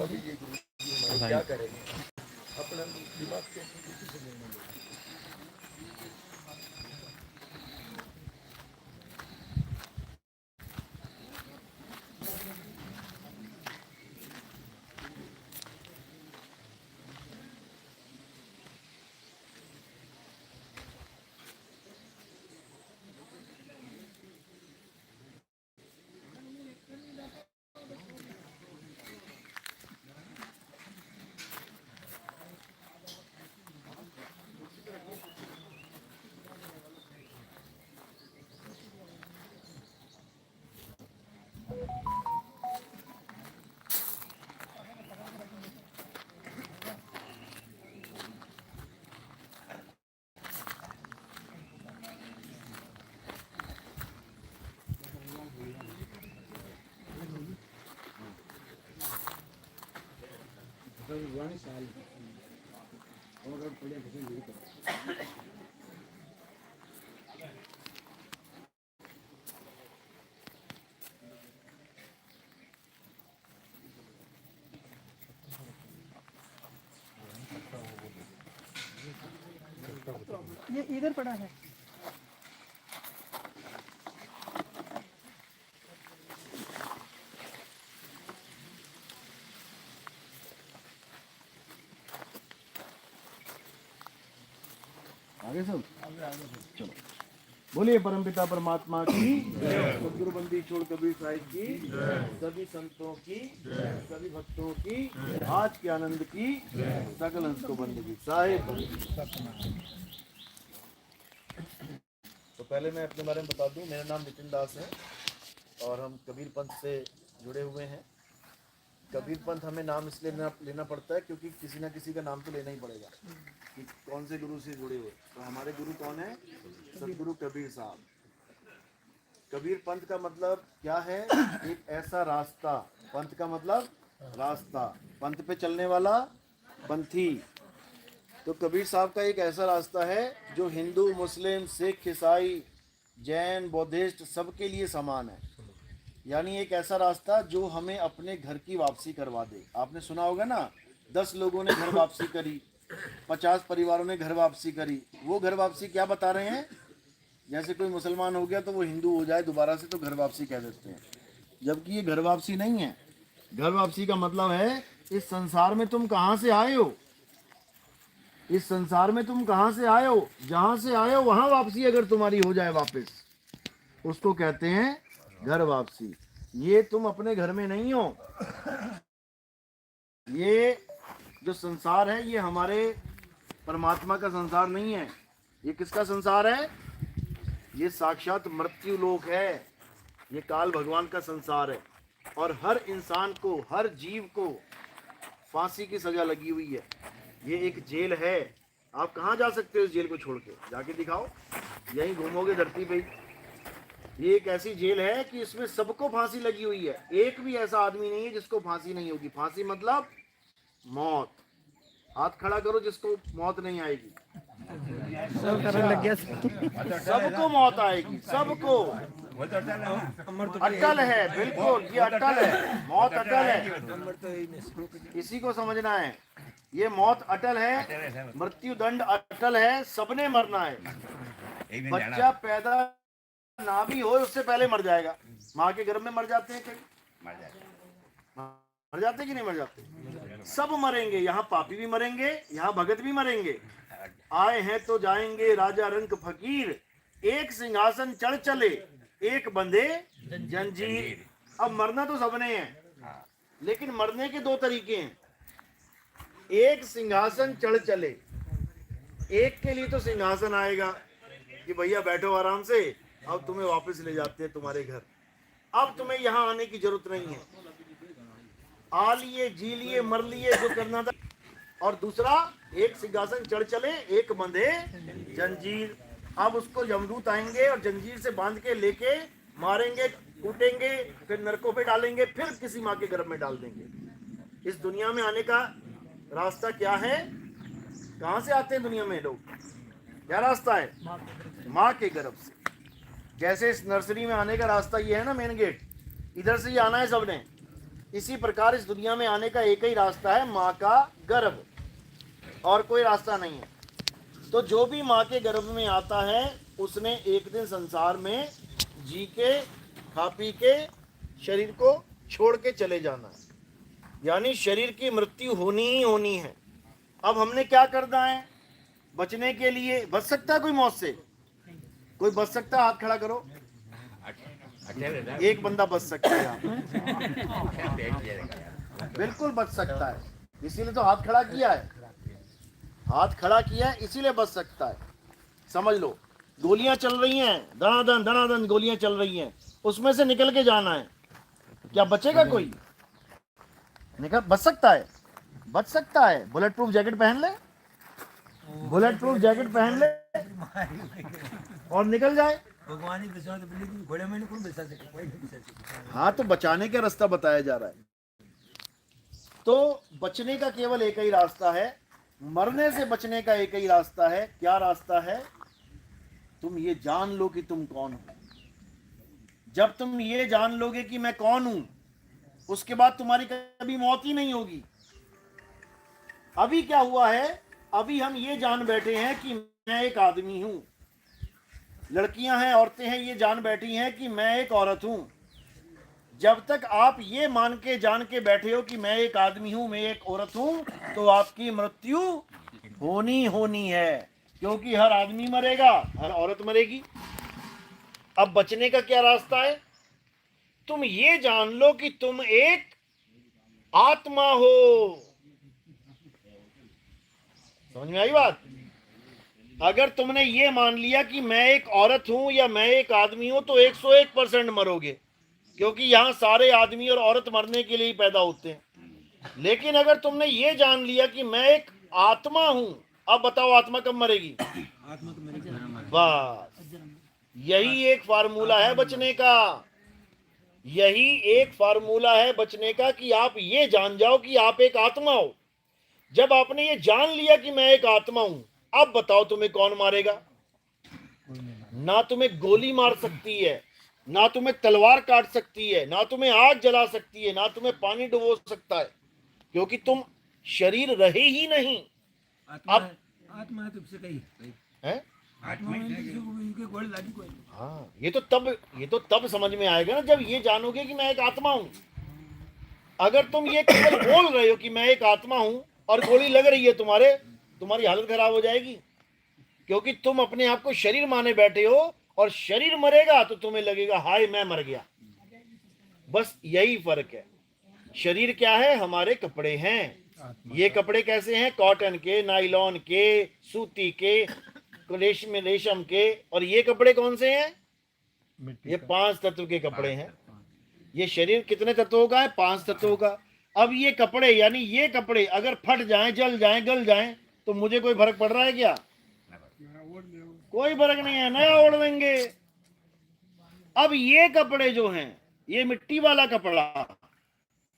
अभी ये गुरु जी हमारे क्या करेंगे, अपना दिमाग के किसी से लेना नहीं। ये इधर पड़ा है। आगे सब चलो, बोलिए परमपिता परमात्मा की, सदगुरु बंदी छोड़ कबीर साहिब की, सभी संतों की, सभी भक्तों की, आज के आनंद की, सकल हंस को बंदगी साहिब। तो पहले मैं अपने बारे में बता दूं, मेरा नाम नितिन दास है और हम कबीर पंथ से जुड़े हुए हैं। कबीर पंथ हमें नाम इसलिए लेना पड़ता है क्योंकि किसी ना किसी का नाम तो लेना ही पड़ेगा कि कौन से गुरु से जुड़े हुए। तो हमारे गुरु कौन है? सदगुरु कबीर साहब। कबीर पंथ का मतलब क्या है? एक ऐसा रास्ता। पंथ का मतलब रास्ता, पंथ पे चलने वाला पंथी। तो कबीर साहब का एक ऐसा रास्ता है जो हिंदू, मुस्लिम, सिख, ईसाई, जैन, बौद्धिस्ट सबके लिए समान है। यानी एक ऐसा रास्ता जो हमें अपने घर की वापसी करवा दे। आपने सुना होगा ना, 10 लोगों ने घर वापसी करी, 50 परिवारों ने घर वापसी करी। वो घर वापसी क्या बता रहे हैं? जैसे कोई मुसलमान हो गया तो वो हिंदू हो जाए दोबारा से, तो घर वापसी कह देते हैं, जबकि ये घर वापसी नहीं है। घर वापसी का मतलब है इस संसार में तुम कहाँ से आए हो, इस संसार में तुम कहाँ से आए हो, जहाँ से आए हो वहाँ वापसी अगर तुम्हारी हो जाए वापस, उसको कहते हैं घर वापसी। ये तुम अपने घर में नहीं हो। ये जो संसार है ये हमारे परमात्मा का संसार नहीं है। ये किसका संसार है? ये साक्षात मृत्यु लोक है। ये काल भगवान का संसार है और हर इंसान को, हर जीव को फांसी की सजा लगी हुई है। ये एक जेल है। आप कहाँ जा सकते हो इस जेल को छोड़ के? जाके दिखाओ, यहीं घूमोगे धरती पे। ये एक ऐसी जेल है कि इसमें सबको फांसी लगी हुई है। एक भी ऐसा आदमी नहीं है जिसको फांसी नहीं होगी। फांसी मतलब मौत। हाथ खड़ा करो जिसको मौत नहीं आएगी। सब करने लग गया। सबको मौत आएगी, सबको। अटल है, बिल्कुल ये अटल है, मौत अटल है। इसी को समझना है, ये मौत अटल है, मृत्यु दंड अटल है, सबने मरना है। बच्चा पैदा ना भी हो उससे पहले मर जाएगा। माँ के गर्भ में मर जाते हैं, कई मर जाते कि नहीं मर जाते? सब मरेंगे। यहाँ पापी भी मरेंगे, यहाँ भगत भी मरेंगे। आए हैं तो जाएंगे राजा रंक फकीर, एक सिंहासन चढ़ चले एक बंधे जंजीर। अब मरना तो सबने है, लेकिन मरने के 2 तरीके हैं। एक सिंहासन चढ़ चले, एक के लिए तो सिंहासन आएगा कि भैया बैठो आराम से, अब तुम्हें वापस ले जाते हैं तुम्हारे घर, अब तुम्हें यहाँ आने की जरूरत नहीं है, आ लिए, जी लिए, मर लिए, जो करना था। और दूसरा, एक सिंहासन चढ़ चले एक बंधे जंजीर। अब उसको यमदूत आएंगे और जंजीर से बांध के लेके मारेंगे, कूटेंगे, फिर नरकों पे डालेंगे, फिर किसी माँ के गर्भ में डाल देंगे। इस दुनिया में आने का रास्ता क्या है? कहाँ से आते हैं दुनिया में लोग? क्या रास्ता है? माँ के गर्भ से। जैसे इस नर्सरी में आने का रास्ता ये है ना, मेन गेट, इधर से ही आना है सबने। इसी प्रकार इस दुनिया में आने का एक ही रास्ता है, माँ का गर्भ, और कोई रास्ता नहीं है। तो जो भी माँ के गर्भ में आता है उसने एक दिन संसार में जी के खा पी के शरीर को छोड़ के चले जाना है, यानी शरीर की मृत्यु होनी ही होनी है। अब हमने क्या करना है बचने के लिए? बच सकता है कोई मौत से? कोई बच सकता है? हाथ खड़ा करो। एक बंदा बच सकता है, बिल्कुल बच सकता है, इसीलिए तो हाथ खड़ा किया है। हाथ खड़ा किया है इसीलिए बच सकता है। समझ लो, गोलियां चल रही हैं, दनादन गोलियां चल रही हैं, उसमें से निकल के जाना है। क्या बचेगा कोई? निकल बच सकता है? बच सकता है। बुलेट प्रूफ जैकेट पहन ले, बुलेट प्रूफ जैकेट पहन ले और निकल जाए। भगवान ही बचा तो बोले घोड़े में कौन बचा सके, कोई नहीं बचा सके। हाँ, तो बचाने का रास्ता बताया जा रहा है। तो बचने का केवल एक ही रास्ता है, मरने से बचने का एक ही रास्ता है। क्या रास्ता है? तुम ये जान लो कि तुम कौन हो। जब तुम ये जान लोगे कि मैं कौन हूं, उसके बाद तुम्हारी कभी मौत ही नहीं होगी। अभी क्या हुआ है? अभी हम ये जान बैठे हैं कि मैं एक आदमी हूं, लड़कियां हैं, औरतें हैं, ये जान बैठी हैं कि मैं एक औरत हूं। जब तक आप ये मान के जान के बैठे हो कि मैं एक आदमी हूं, मैं एक औरत हूं, तो आपकी मृत्यु होनी होनी है, क्योंकि हर आदमी मरेगा, हर औरत मरेगी। अब बचने का क्या रास्ता है? तुम ये जान लो कि तुम एक आत्मा हो। समझ में आई बात? अगर तुमने ये मान लिया कि मैं एक औरत हूं या मैं एक आदमी हूं, तो 101% मरोगे, क्योंकि यहां सारे आदमी और औरत मरने के लिए ही पैदा होते हैं। लेकिन अगर तुमने ये जान लिया कि मैं एक आत्मा हूं, अब बताओ आत्मा कब मरेगी? आत्मा तो मेरी बस यही एक फार्मूला है बचने का। यही एक फार्मूला है बचने का कि आप ये जान जाओ कि आप एक आत्मा हो। जब आपने ये जान लिया कि मैं एक आत्मा हूं, अब बताओ तुम्हें कौन मारेगा? ना तुम्हें गोली मार सकती है, ना तुम्हें तलवार काट सकती है, ना तुम्हें आग जला सकती है, ना तुम्हें पानी डुबो सकता है, क्योंकि तुम शरीर रहे ही नहीं। आत्मा अब आत्मा है तुमसे कही है? आत्मा में उनके गोड़ लागी कोई नहीं। हाँ, ये तो तब समझ में आएगा ना, जब ये जानोगे कि मैं एक आत्मा हूं। अगर तुम ये केवल बोल रहे हो कि मैं एक आत्मा हूं और गोली लग रही है तुम्हारी हालत खराब हो जाएगी, क्योंकि तुम अपने आप को शरीर माने बैठे हो, और शरीर मरेगा तो तुम्हें लगेगा हाय मैं मर गया। बस यही फर्क है। शरीर क्या है? हमारे कपड़े हैं। ये कपड़े कैसे हैं? कॉटन के, नायलॉन के, सूती के, रेशम के। और ये कपड़े कौन से हैं? ये 5 तत्व के कपड़े हैं। ये शरीर कितने तत्वों का है? 5 तत्वों का। अब ये कपड़े, यानी ये कपड़े अगर फट जाएं, जल जाएं, गल जाएं, तो मुझे कोई फर्क पड़ रहा है क्या? कोई फर्क नहीं है, नया ओढ़ लेंगे। अब ये कपड़े जो हैं, ये मिट्टी वाला कपड़ा,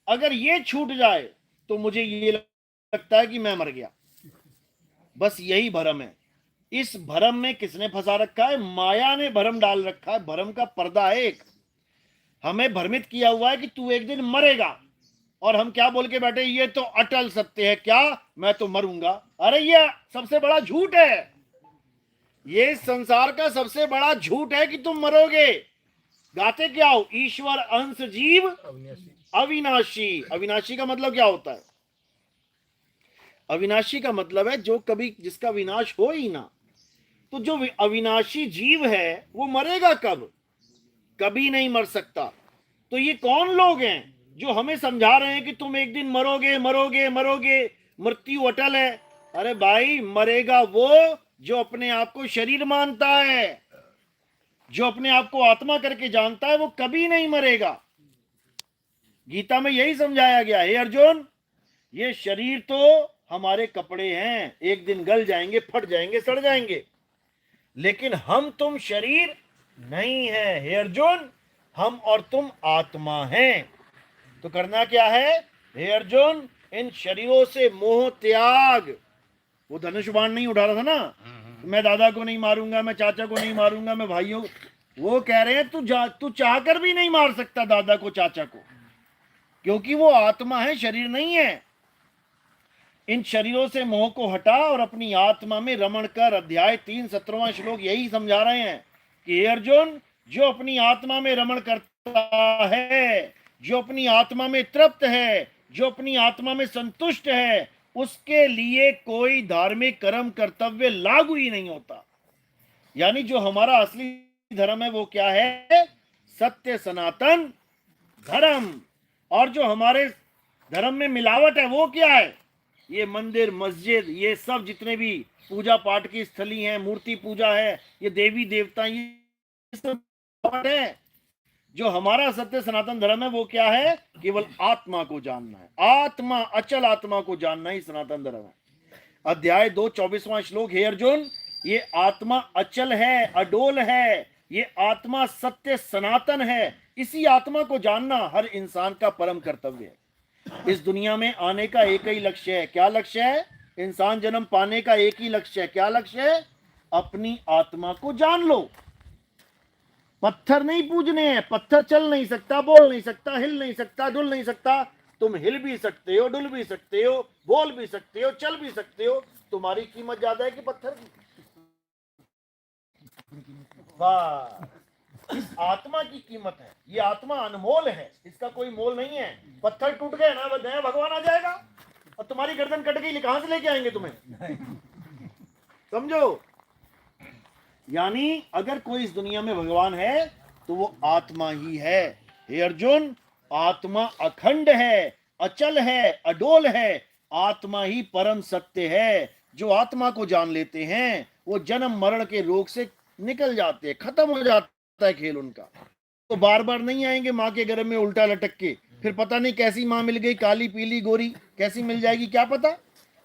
अगर ये छूट जाए तो मुझे ये लगता है कि मैं मर गया। बस यही भरम है। इस भरम में किसने फंसा रखा है? माया ने भरम डाल रखा है। भरम का पर्दा है एक, हमें भ्रमित किया हुआ है कि तू एक दिन मरेगा, और हम क्या बोल के बैठे? ये तो अटल सत्य है। क्या? मैं तो मरूंगा। अरे ये सबसे बड़ा झूठ है। ये संसार का सबसे बड़ा झूठ है कि तुम मरोगे। गाते क्या हो? ईश्वर अंश जीव अविनाशी। अविनाशी का मतलब क्या होता है? अविनाशी का मतलब है जो कभी, जिसका विनाश हो ही ना। तो जो अविनाशी जीव है वो मरेगा कब? कभी नहीं मर सकता। तो ये कौन लोग हैं जो हमें समझा रहे हैं कि तुम एक दिन मरोगे मरोगे मरोगे, मृत्यु अटल है? अरे भाई, मरेगा वो जो अपने आप को शरीर मानता है, जो अपने आप को आत्मा करके जानता है, वो कभी नहीं मरेगा। गीता में यही समझाया गया है। अर्जुन, ये शरीर तो हमारे कपड़े हैं, एक दिन गल जाएंगे, फट जाएंगे, सड़ जाएंगे, लेकिन हम तुम शरीर नहीं है। हे अर्जुन, हम और तुम आत्मा हैं। तो करना क्या है? हे अर्जुन, इन शरीरों से मोह त्याग। वो धनुष बाण नहीं उठा रहा था ना, मैं दादा को नहीं मारूंगा, मैं चाचा को नहीं मारूंगा, मैं भाइयों, वो कह रहे हैं तू चाहकर भी नहीं मार सकता दादा को, चाचा को। क्योंकि वो आत्मा है, शरीर नहीं है। इन शरीरों से मोह को हटा और अपनी आत्मा में रमण कर। अध्याय 3 17वां श्लोक यही समझा रहे हैं कि हे अर्जुन, जो अपनी आत्मा में रमण करता है, जो अपनी आत्मा में तृप्त है, जो अपनी आत्मा में संतुष्ट है, उसके लिए कोई धार्मिक कर्म कर्तव्य लागू ही नहीं होता। यानी जो हमारा असली धर्म है वो क्या है? सत्य सनातन धर्म। और जो हमारे धर्म में मिलावट है वो क्या है? ये मंदिर मस्जिद, ये सब जितने भी पूजा पाठ की स्थली हैं, मूर्ति पूजा है, ये देवी देवता, ये सब है। जो हमारा सत्य सनातन धर्म है वो क्या है? केवल आत्मा को जानना है। आत्मा, अचल आत्मा को जानना ही सनातन धर्म है। अध्याय 2 24वां श्लोक, हे अर्जुन, ये आत्मा अचल है, अडोल है, ये आत्मा सत्य सनातन है। इसी आत्मा को जानना हर इंसान का परम कर्तव्य है। इस दुनिया में आने का एक ही लक्ष्य है। क्या लक्ष्य है? इंसान जन्म पाने का एक ही लक्ष्य है। क्या लक्ष्य है? अपनी आत्मा को जान लो। पत्थर नहीं पूजने हैं। पत्थर चल नहीं सकता, बोल नहीं सकता, हिल नहीं सकता, डुल नहीं सकता। तुम हिल भी सकते हो, डुल भी सकते हो, बोल भी सकते हो, चल भी सकते हो। तुम्हारी कीमत ज्यादा है कि पत्थर की? वाह, इस आत्मा की कीमत है। ये आत्मा अनमोल है, इसका कोई मोल नहीं है। पत्थर टूट गए ना, नया भगवान आ जाएगा और तुम्हारी गर्दन कट गई, कहां से लेके आएंगे तुम्हें? समझो। यानी अगर कोई इस दुनिया में भगवान है तो वो आत्मा ही है। हे अर्जुन, आत्मा अखंड है, अचल है, अडोल है। आत्मा ही परम सत्य है। जो आत्मा को जान लेते हैं वो जन्म मरण के रोग से निकल जाते हैं, खत्म हो जाता है खेल उनका। तो बार बार नहीं आएंगे माँ के गर्भ में उल्टा लटक के। फिर पता नहीं कैसी माँ मिल गई, काली पीली गोरी, कैसी मिल जाएगी क्या पता।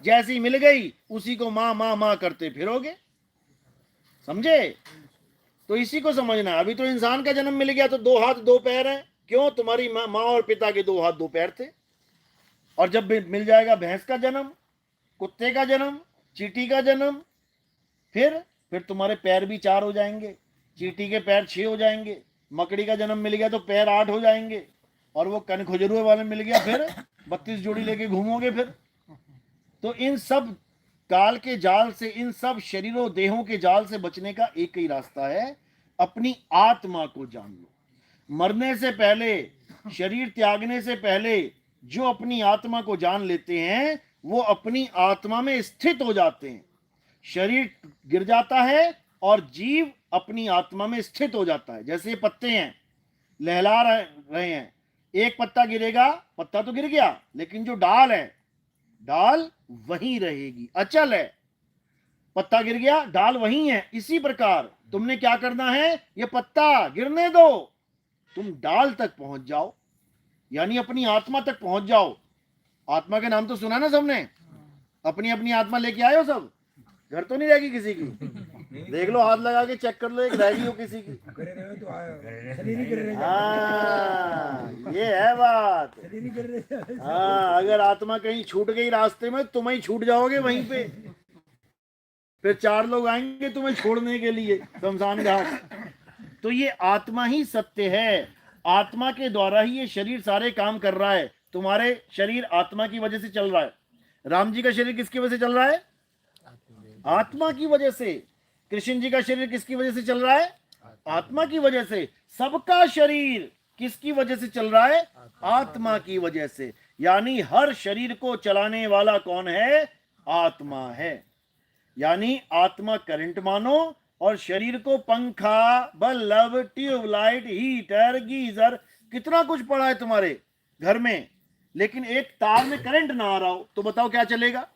जैसी मिल गई उसी को माँ माँ माँ करते फिरोगे। समझे? तो इसी को समझना है। अभी तो इंसान का जन्म मिल गया तो 2 हाथ 2 पैर हैं। क्यों? तुम्हारी माँ और पिता के 2 हाथ 2 पैर थे। और जब मिल जाएगा भैंस का जन्म, कुत्ते का जन्म, चींटी का जन्म, फिर तुम्हारे पैर भी 4 हो जाएंगे, चींटी के पैर 6 हो जाएंगे। मकड़ी का जन्म मिल गया तो पैर 8 हो जाएंगे। और वो कन खुजरुए वाले मिल गया, फिर 32 जोड़ी लेके घूमोगे फिर। तो इन सब काल के जाल से, इन सब शरीरों देहों के जाल से बचने का एक ही रास्ता है, अपनी आत्मा को जान लो। मरने से पहले, शरीर त्यागने से पहले जो अपनी आत्मा को जान लेते हैं वो अपनी आत्मा में स्थित हो जाते हैं। शरीर गिर जाता है और जीव अपनी आत्मा में स्थित हो जाता है। जैसे ये पत्ते हैं, लहला रहे हैं, एक पत्ता गिरेगा, पत्ता तो गिर गया, लेकिन जो डाल है, डाल वहीं रहेगी, अचल है। पत्ता गिर गया, डाल वहीं है। इसी प्रकार तुमने क्या करना है? ये पत्ता गिरने दो, तुम डाल तक पहुंच जाओ, यानी अपनी आत्मा तक पहुंच जाओ। आत्मा के नाम तो सुना ना सबने? अपनी अपनी आत्मा लेके आए हो सब? घर तो नहीं रहेगी किसी की? देख लो, हाथ लगा के चेक कर लो, एक रहेगी हो किसी की? हाँ, ये है बात। हाँ, अगर आत्मा कहीं छूट गई रास्ते में, तुम ही छूट जाओगे वहीं पे। फिर 4 लोग आएंगे तुम्हें छोड़ने के लिए शमशान घाट। तो ये आत्मा ही सत्य है। आत्मा के द्वारा ही ये शरीर सारे काम कर रहा है। तुम्हारे शरीर आत्मा की वजह से चल रहा है। राम जी का शरीर किसकी वजह से चल रहा है? आत्मा की वजह से। कृष्ण जी का शरीर किसकी वजह से चल रहा है? आत्मा की वजह से। सबका शरीर किसकी वजह से चल रहा है? आत्मा की वजह से। यानी हर शरीर को चलाने वाला कौन है? आत्मा है। यानी आत्मा करंट मानो और शरीर को पंखा, बल्ब, ट्यूबलाइट, हीटर, गीजर, कितना कुछ पड़ा है तुम्हारे घर में, लेकिन एक तार में करंट ना आ रहा हो तो बताओ क्या चलेगा?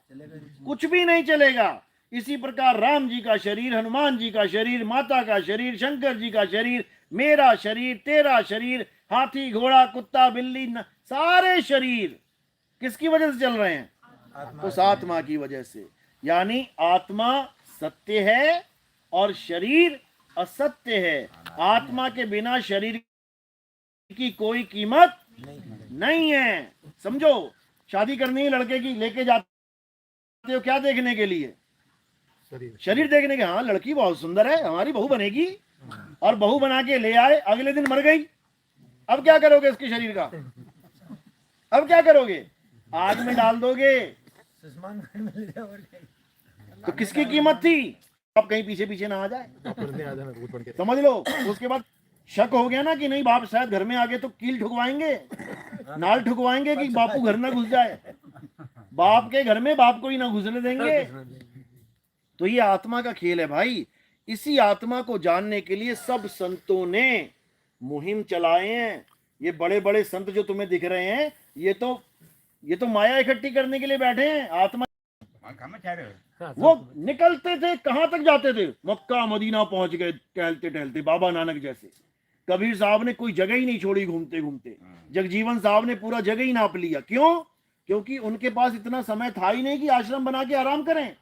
कुछ भी नहीं चलेगा। इसी प्रकार राम जी का शरीर, हनुमान जी का शरीर, माता का शरीर, शंकर जी का शरीर, मेरा शरीर, तेरा शरीर, हाथी, घोड़ा, कुत्ता, बिल्ली, सारे शरीर किसकी वजह से चल रहे हैं? उस आत्मा की वजह से। यानी आत्मा सत्य है और शरीर असत्य है। आत्मा के बिना शरीर की कोई कीमत नहीं है। समझो, शादी करनी है लड़के की, लेके जाते हो क्या देखने के लिए? शरीर देखने के। हाँ, लड़की बहुत सुंदर है, हमारी बहू बनेगी। और बहू बना के ले आए, अगले दिन मर गई, अब क्या करोगे उसके शरीर का? अब क्या करोगे? आग में डाल दोगे सुषमान खान में ले जाओ और क्या। तो किसकी कीमत थी? आप कहीं पीछे पीछे ना आ जाए, समझ लो। उसके बाद शक हो गया ना कि नहीं बाप शायद घर में आ गए तो कील ठुकवाएंगे, नाल ठुकवाएंगे कि बापू घर ना घुस जाए। बाप के घर में बाप को ही ना घुसने देंगे। तो ये आत्मा का खेल है भाई। इसी आत्मा को जानने के लिए सब संतों ने मुहिम चलाए हैं। ये बड़े बड़े संत जो तुम्हें दिख रहे हैं, ये तो माया इकट्ठी करने के लिए बैठे हैं। आत्मा वो निकलते थे, कहां तक जाते थे? मक्का मदीना पहुंच गए टहलते टहलते, बाबा नानक जैसे। कबीर साहब ने कोई जगह ही नहीं छोड़ी घूमते घूमते। जगजीवन साहब ने पूरा जगह ही नाप लिया। क्यों? क्योंकि उनके पास इतना समय था ही नहीं कि आश्रम बना के आराम करें।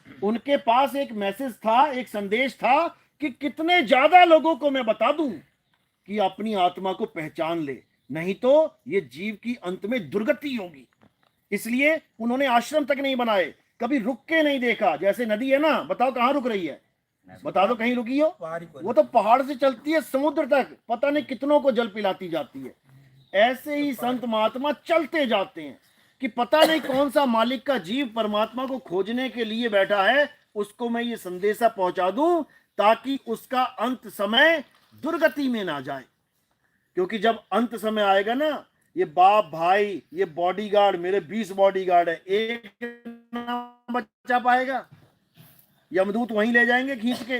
उनके पास एक मैसेज था, एक संदेश था कि कितने ज्यादा लोगों को मैं बता दूं कि अपनी आत्मा को पहचान ले, नहीं तो ये जीव की अंत में दुर्गति होगी। इसलिए उन्होंने आश्रम तक नहीं बनाए, कभी रुक के नहीं देखा। जैसे नदी है ना, बताओ कहां रुक रही है? बता दो कहीं रुकी हो? वो तो पहाड़ से चलती है समुद्र तक, पता नहीं कितनों को जल पिलाती जाती है। ऐसे ही संत महात्मा चलते जाते हैं कि पता नहीं कौन सा मालिक का जीव परमात्मा को खोजने के लिए बैठा है, उसको मैं ये संदेशा पहुंचा दूं ताकि उसका अंत समय दुर्गति में ना जाए। क्योंकि जब अंत समय आएगा ना, ये बाप भाई, ये बॉडीगार्ड, मेरे 20 बॉडीगार्ड है, एक ना बचा पाएगा। यमदूत वहीं ले जाएंगे खींच के।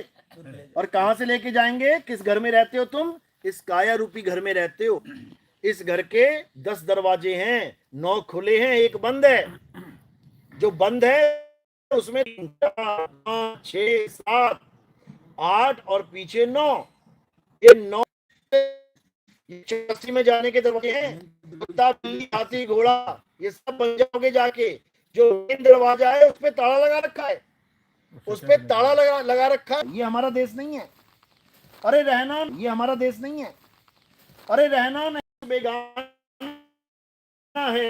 और कहां से लेके जाएंगे? किस घर में रहते हो तुम? इस काया रूपी घर में रहते हो। इस घर के 10 दरवाजे हैं, 9 खुले हैं, एक बंद है। जो बंद है उसमें 5, 6, 7, 8 और पीछे 9, ये 9 84 में जाने के दरवाजे हैं। कुत्ता, बिल्ली, हाथी, घोड़ा, ये सब बन जाओगे जाके। जो मेन दरवाजा है उस पे ताला लगा रखा है, उस पे ताला लगा रखा है। ये हमारा देश नहीं है। अरे रहना, ये हमारा देश नहीं है। अरे रहना नहीं, बेगाना है।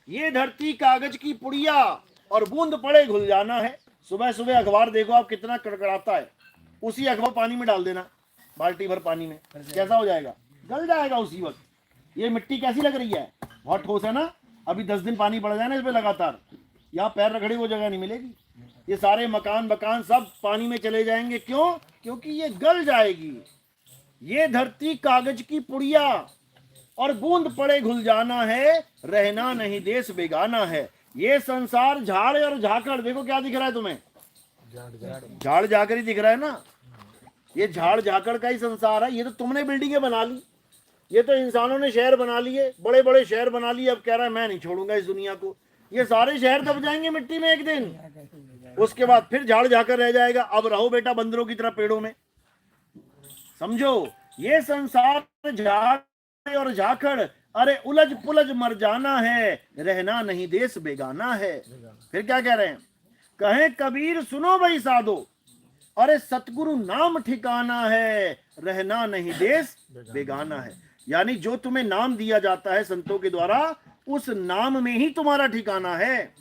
ये धरती कागज की पुड़िया और बूंद पड़े घुल जाना है। सुबह सुबह अखबार देखो आप, कितना कड़कड़ाता है। उसी अखबार पानी में डाल देना, बाल्टी भर पानी में, कैसा हो जाएगा? गल जाएगा उसी वक्त। ये मिट्टी कैसी लग रही है? बहुत ठोस है ना। अभी 10 दिन पानी पड़ जाए ना इस पे लगातार, यहाँ पैर रगड़े वो जगह नहीं मिलेगी। ये सारे मकान बकान सब पानी में चले जाएंगे। क्यों? क्योंकि ये गल जाएगी। ये धरती कागज की पुड़िया और बूंद पड़े घुल जाना है, रहना नहीं देश बेगाना है। ये संसार झाड़ और झाकड़, देखो क्या दिख रहा है तुम्हें? झाड़ झाकड़ ही दिख रहा है ना। ये झाड़ झाकड़ का ही संसार है। ये तो तुमने बिल्डिंगें बना ली, ये तो इंसानों ने शहर बना लिए, बड़े बड़े शहर बना लिए। अब कह रहा है मैं नहीं छोड़ूंगा इस दुनिया को। ये सारे शहर दब जाएंगे मिट्टी में एक दिन, उसके बाद फिर झाड़ झाकर रह जाएगा। अब रहो बेटा बंदरों की तरह पेड़ों में। समझो, ये संसार झाड़ और झाकड़, अरे उलझ पुलझ मर जाना है, रहना नहीं देश बेगाना है। फिर क्या कह रहे हैं? कहे कबीर सुनो भाई साधो, अरे सतगुरु नाम ठिकाना है, रहना नहीं देश बेगाना है। यानी जो तुम्हें नाम दिया जाता है संतों के द्वारा, उस नाम में ही तुम्हारा ठिकाना है।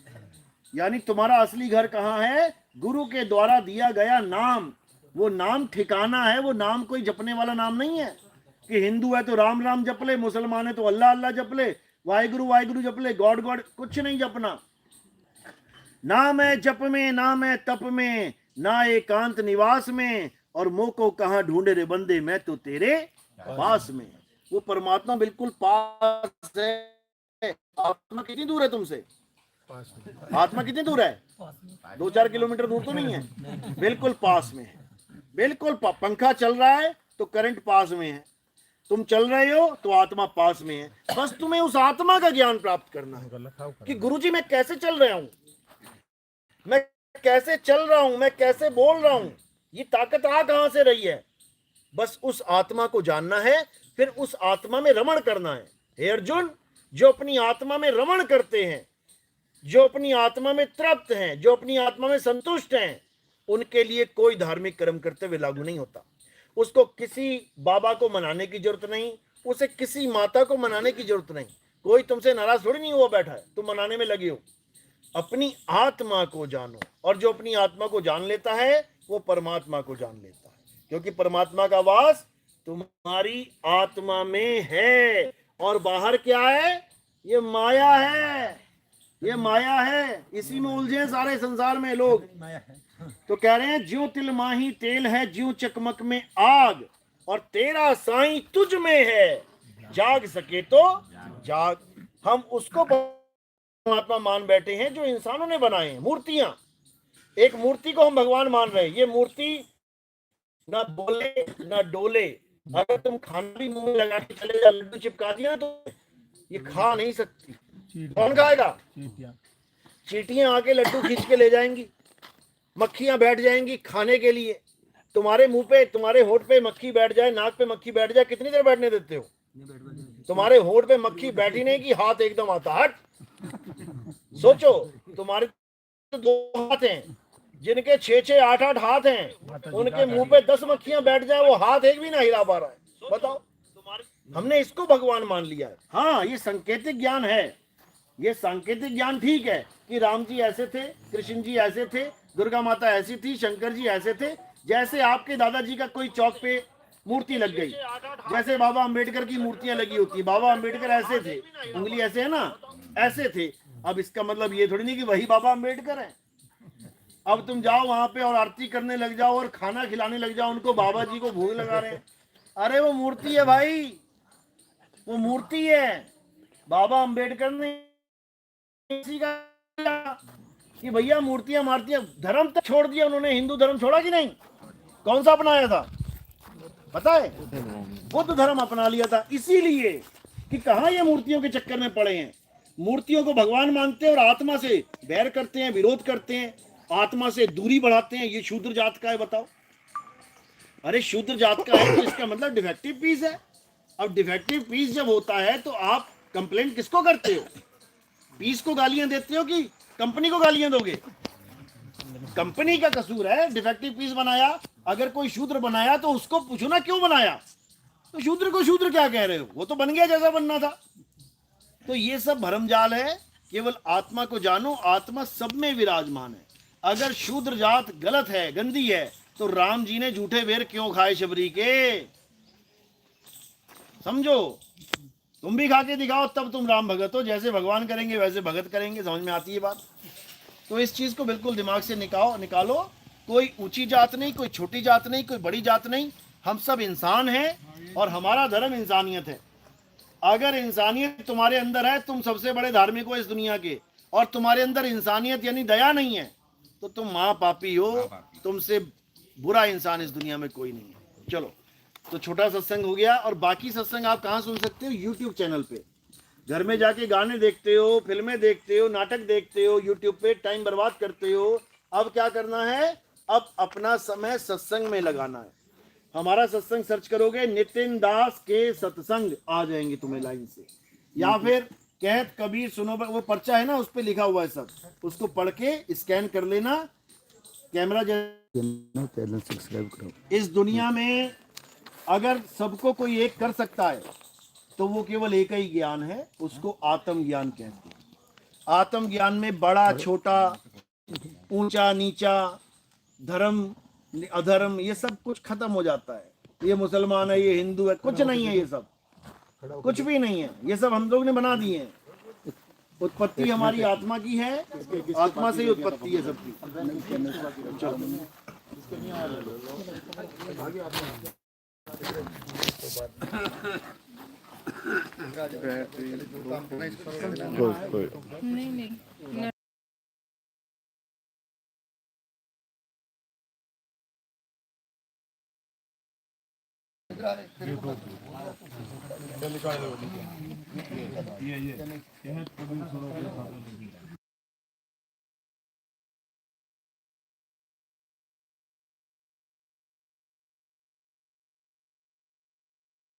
यानी तुम्हारा असली घर कहाँ है? गुरु के द्वारा दिया गया नाम। वो नाम ठिकाना है। वो नाम कोई जपने वाला नाम नहीं है कि हिंदू है तो राम राम जप ले, मुसलमान है तो अल्लाह अल्लाह जप ले, वाहिगुरु वाहिगुरु जप ले, गॉड गॉड, कुछ नहीं जपना। नाम है जप में, नाम है तप में, ना एकांत निवास में, और मोह को कहाँ ढूंढे रे बंदे, मैं तो तेरे पास में। वो परमात्मा बिल्कुल पास है। आत्मा कितनी दूर है तुमसे? आत्मा कितनी दूर है? 2-4 किलोमीटर दूर तो नहीं है, बिल्कुल पास में है। बिल्कुल पंखा चल रहा है तो करंट पास में है, तुम चल रहे हो तो आत्मा पास में है। बस तुम्हें उस आत्मा का ज्ञान प्राप्त करना है कि गुरुजी मैं कैसे चल रहा हूं, मैं कैसे चल रहा हूं, मैं कैसे बोल रहा हूं, ये ताकत आ कहां से रही है। बस उस आत्मा को जानना है, फिर उस आत्मा में रमण करना है। हे अर्जुन, जो अपनी आत्मा में रमण करते हैं, जो अपनी आत्मा में तृप्त हैं, जो अपनी आत्मा में संतुष्ट हैं, उनके लिए कोई धार्मिक कर्म कर्तव्य लागू नहीं होता। उसको किसी बाबा को मनाने की जरूरत नहीं, उसे किसी माता को मनाने की जरूरत नहीं। कोई तुमसे नाराज थोड़ी नहीं हुआ बैठा है, तुम मनाने में लगे हो। अपनी आत्मा को जानो, और जो अपनी आत्मा को जान लेता है वो परमात्मा को जान लेता है, क्योंकि परमात्मा का वास तुम्हारी आत्मा में है। और बाहर क्या है? ये माया है, ये माया है, इसी में उलझे हैं सारे संसार में लोग। माया है। तो कह रहे हैं ज्यों तिल माही तेल है, ज्यों चकमक में आग, और तेरा साईं तुझ में है, जाग सके तो जाग। हम उसको परमात्मा मान बैठे हैं जो इंसानों ने बनाए हैं, मूर्तियां। एक मूर्ति को हम भगवान मान रहे हैं। ये मूर्ति ना बोले ना डोले। अगर तुम खाना भी मुंह में लगा के चले जाओ, लड्डू चिपका दिया तो ये खा नहीं सकती। कौन खाएगा? चींटियां आके लड्डू खींच के ले जाएंगी, मक्खियां बैठ जाएंगी खाने के लिए। तुम्हारे मुंह पे, तुम्हारे होठ पे मक्खी बैठ जाए, नाक पे मक्खी बैठ जाए, कितनी देर बैठने देते हो? तुम्हारे होठ पे मक्खी बैठी नहीं कि हाथ एकदम आता हट। सोचो, तुम्हारे तो 2 हाथ हैं, जिनके 6-6 8-8 हाथ हैं, उनके मुंह पे 10 मक्खियां बैठ जाए, वो हाथ एक भी ना हिला पा रहा है। बताओ, हमने इसको भगवान मान लिया है। हाँ, ये सांकेतिक ज्ञान है, ये सांकेतिक ज्ञान ठीक है कि राम जी ऐसे थे, कृष्ण जी ऐसे थे, दुर्गा माता ऐसी थी, शंकर जी ऐसे थे। जैसे आपके दादाजी का कोई चौक पे मूर्ति लग गई, जैसे बाबा अंबेडकर की मूर्तियां लगी होती, बाबा अंबेडकर ऐसे थे, उंगली ऐसे है ना, ऐसे थे। अब इसका मतलब ये थोड़ी नहीं कि वही बाबा अंबेडकर है। अब तुम जाओ वहां पे और आरती करने लग जाओ और खाना खिलाने लग जाओ उनको, बाबा जी को भोग लगा रहे हैं। अरे वो मूर्ति है भाई, वो मूर्ति है। बाबा अंबेडकर ने कि भैया मूर्तियां मारतियां, धर्म तक छोड़ दिया उन्होंने। हिंदू धर्म छोड़ा कि नहीं? कौन सा अपनाया था पता है? बुद्ध धर्म अपना लिया था। इसीलिए कि कहां ये मूर्तियों के चक्कर में पड़े हैं। मूर्तियों को भगवान मानते हैं और आत्मा से बैर करते हैं, विरोध करते हैं, आत्मा से दूरी बढ़ाते हैं। ये शूद्र जात का है, बताओ। अरे शूद्र जात का है तो इसका मतलब डिफेक्टिव पीस है। अब डिफेक्टिव पीस जब होता है तो आप कंप्लेंट किसको करते हो? पीस को गालियां देते हो कि कंपनी को गालियां दोगे? कंपनी का कसूर है, डिफेक्टिव पीस बनाया। अगर कोई शूद्र बनाया तो उसको पूछो ना क्यों बनाया। तो शूद्र को शूद्र क्या कह रहे हो? वो तो बन गया जैसा बनना था। तो ये सब भरमजाल है। केवल आत्मा को जानो, आत्मा सब में विराजमान है। अगर शूद्र जात गलत है, गंदी है, तो राम जी ने झूठे वेर क्यों खाए शबरी के? समझो, तुम भी खा के दिखाओ, तब तुम राम भगत हो। जैसे भगवान करेंगे वैसे भगत करेंगे। समझ में आती है बात? तो इस चीज को बिल्कुल दिमाग से निकालो। कोई ऊंची जात नहीं, कोई छोटी जात नहीं, कोई बड़ी जात नहीं। हम सब इंसान हैं और हमारा धर्म इंसानियत है। अगर इंसानियत तुम्हारे अंदर है, तुम सबसे बड़े धार्मिक हो इस दुनिया के, और तुम्हारे अंदर इंसानियत यानी दया नहीं है, तो तुम महापापी हो। तुमसे बुरा इंसान इस दुनिया में कोई नहीं है। चलो, तो छोटा सत्संग हो गया। और बाकी सत्संग आप कहाँ सुन सकते हो? यूट्यूब चैनल पे। घर में जाके गाने देखते हो, फिल्में देखते हो, नाटक देखते हो, यूट्यूब पे टाइम बर्बाद करते हो। अब क्या करना है? अब अपना समय सत्संग में लगाना है। हमारा सत्संग सर्च करोगे, नितिन दास के सत्संग आ जाएंगे तुम्हें लाइन से, या फिर कहत कबीर सुनो, वो पर्चा है ना, उस पे लिखा हुआ है सब। उसको पढ़ के स्कैन कर लेना। कैमरा चैनल सब्सक्राइब करो। इस दुनिया में अगर सबको कोई एक कर सकता है तो वो केवल एक ही ज्ञान है, उसको आत्मज्ञान कहते हैं। आत्मज्ञान में बड़ा छोटा, ऊंचा नीचा, धर्म अधर्म, ये सब कुछ खत्म हो जाता है। ये मुसलमान है, ये हिंदू है, कुछ नहीं है। ये सब कुछ भी नहीं है। ये सब हम लोग ने बना दिए हैं। उत्पत्ति हमारी आत्मा की है, आत्मा से ही उत्पत्ति है सबकी। नहीं नहीं ये